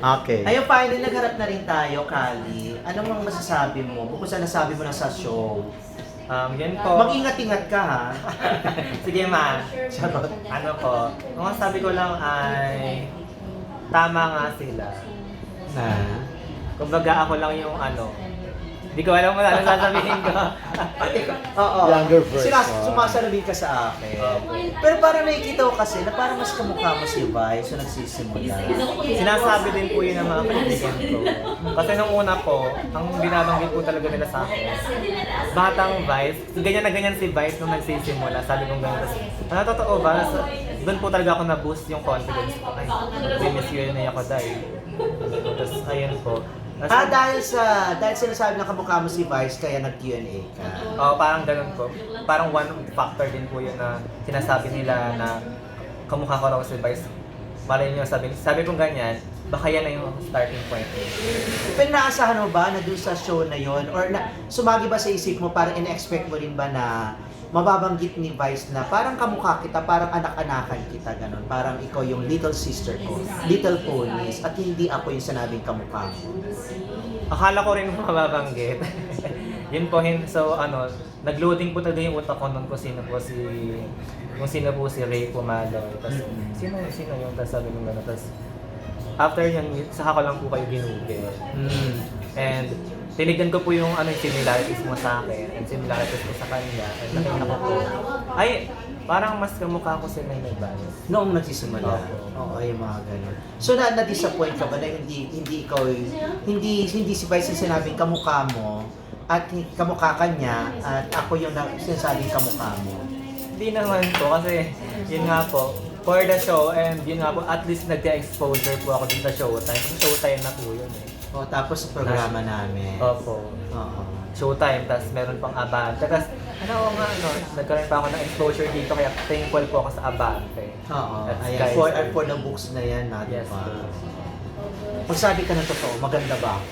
Okay. Ayun, finally, nagharap na rin tayo, Kali. Ano mang masasabi mo? Bukod sa nasabi mo na sa show. Yun po. Mag-ingat-ingat ka, ha? Sige ma. Charot. Ano po, ang masasabi ko lang ay tama nga sila. Na? Kumbaga ako lang yung hindi ko alam kung ano sasabihin ko. Oo. Younger version. Sumasalamin ka sa akin. Opo. Pero parang nakikita ko kasi na parang mas kamukha mo si Vice so nagsisimula. Sinasabi din po yun ng mga kaibigan ko. Kasi nung una po, ang binabanggit po talaga nila sa akin, batang Vice, ganyan na ganyan si Vice nung nagsisimula. Sabi kong ganyan. Tapos, totoo ba? Doon po talaga ako na-boost yung confidence ko. Ay, miss yun na ako dahil. Tapos, ayun po. Dahil sinasabi na kamukha mo si Vice kaya nag-Q&A ka. Parang ganun po. Parang one factor din po yun na sinasabi nila na kamukha ko raw si Vice. Malay nyo, sabi kong ganyan, baka yan na yung starting point. Pero naasahan mo ba na dun sa show na yon or na, sumagi ba sa isip mo, parang in-expect mo rin ba na mababanggit ni Vice na parang kamukha kita, parang anak-anakan kita, ganun. Parang ikaw yung little sister ko, little ponies, at hindi ako yung sinabing kamukha mo. Akala ko rin mababanggit. Yun po, so nag-loading po talaga yung utak ko nun kung sino po si Ray Pumalo. Tapos, sino yung, tapos sabi ko gano'n, tapos after yun, saka ko lang po kayo ginugel. And tinignan ko po yung similarities mo sa akin and similarities ko sa kanya. And nakita ko po, ay, parang mas kamukha ko si Nene Vance. Noong nagsisimula. Oo, yung mga ganun. So na-disappoint ka ba na hindi si Vice yung sinabing kamukha mo at kamukha ka niya at ako yung sinasabing kamukha mo? Hindi naman po kasi yun nga po, for the show and yun nga po, at least nag-exposure po ako dun sa Showtime. Kasi Showtime na po yun eh. O, tapos sa programa namin. Opo. Oo. Showtime, tapos meron pang Abante. Tapos, nagkaroon pa ako ng exposure dito, kaya thankful po ako sa Abante. Oo. At Ayan, Sky. for the books na yan natin Yes, pa. po. Magsabi ka ng totoo, maganda ba ako?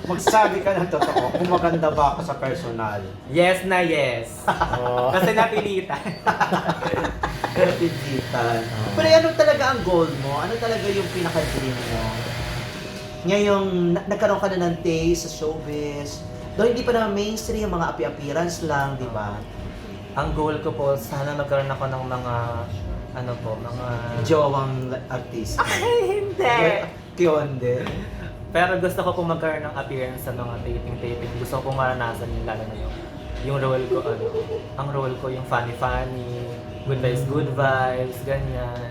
Magsabi ka ng totoo, kung maganda ba ako sa personal. Yes na yes. Kasi napilitan. Digital. Pero ano talaga ang goal mo? Ano talaga yung pinaka-dream mo? Ngayong nagkaroon ka na ng taste sa showbiz, though hindi pa naman mainstream, mga appearance lang, di ba? Ang goal ko po, sana magkaroon ako ng mga, mga... Jowang artist. Hindi! Kionde. Pero gusto ko po magkaroon ng appearance sa mga taping. Gusto ko po maranasan yung lalo na yung role ko, ang role ko yung funny, good vibes, ganyan.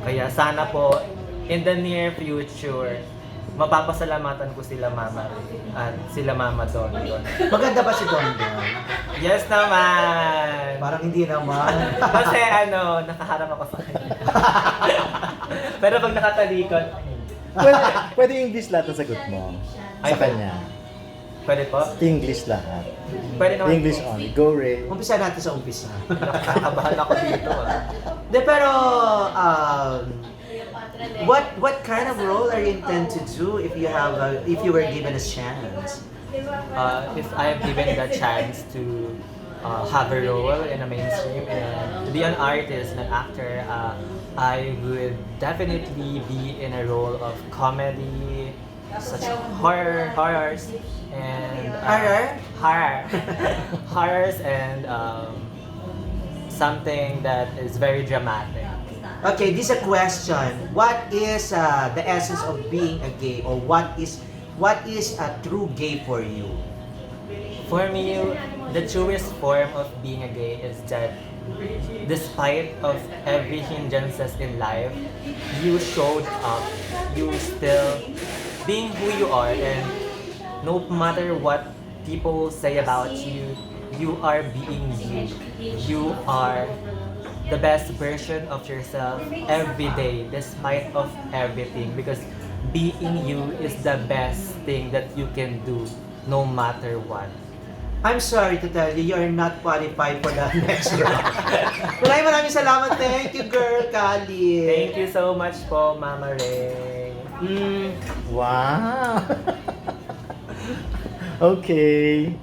Kaya sana po, in the near future, mapapasalamatan ko sila Mama Ray at sila Mama Don. Maganda ba si Don Don? Yes naman! Parang hindi naman. Kasi nakaharap ako sa kanya. Pero pag nakatalikod, Pwede English lahat ang sagot mo Ay, sa kanya. pwede po? English lahat. Pwede naman English po. only. Go, Ray. Umpisa natin sa umpisa. Nakakabahan ako dito Pero, what kind of role are you intend to do if you were given a chance? If I am given the chance to have a role in a mainstream and to be an artist, an actor, I would definitely be in a role of comedy, such horrors, and horrors, and something that is very dramatic. Okay, this is a question. What is the essence of being a gay, or what is a true gay for you? For me, the truest form of being a gay is that despite of every hindrances in life, you showed up, you still being who you are, and no matter what people say about you, you are being you. You are the best version of yourself every day, despite of everything, because being you is the best thing that you can do, no matter what. I'm sorry to tell you, you're not qualified for the next round. Maraming salamat. Thank you, girl, Kali. Thank you so much po, Mama Ray. Wow. Okay.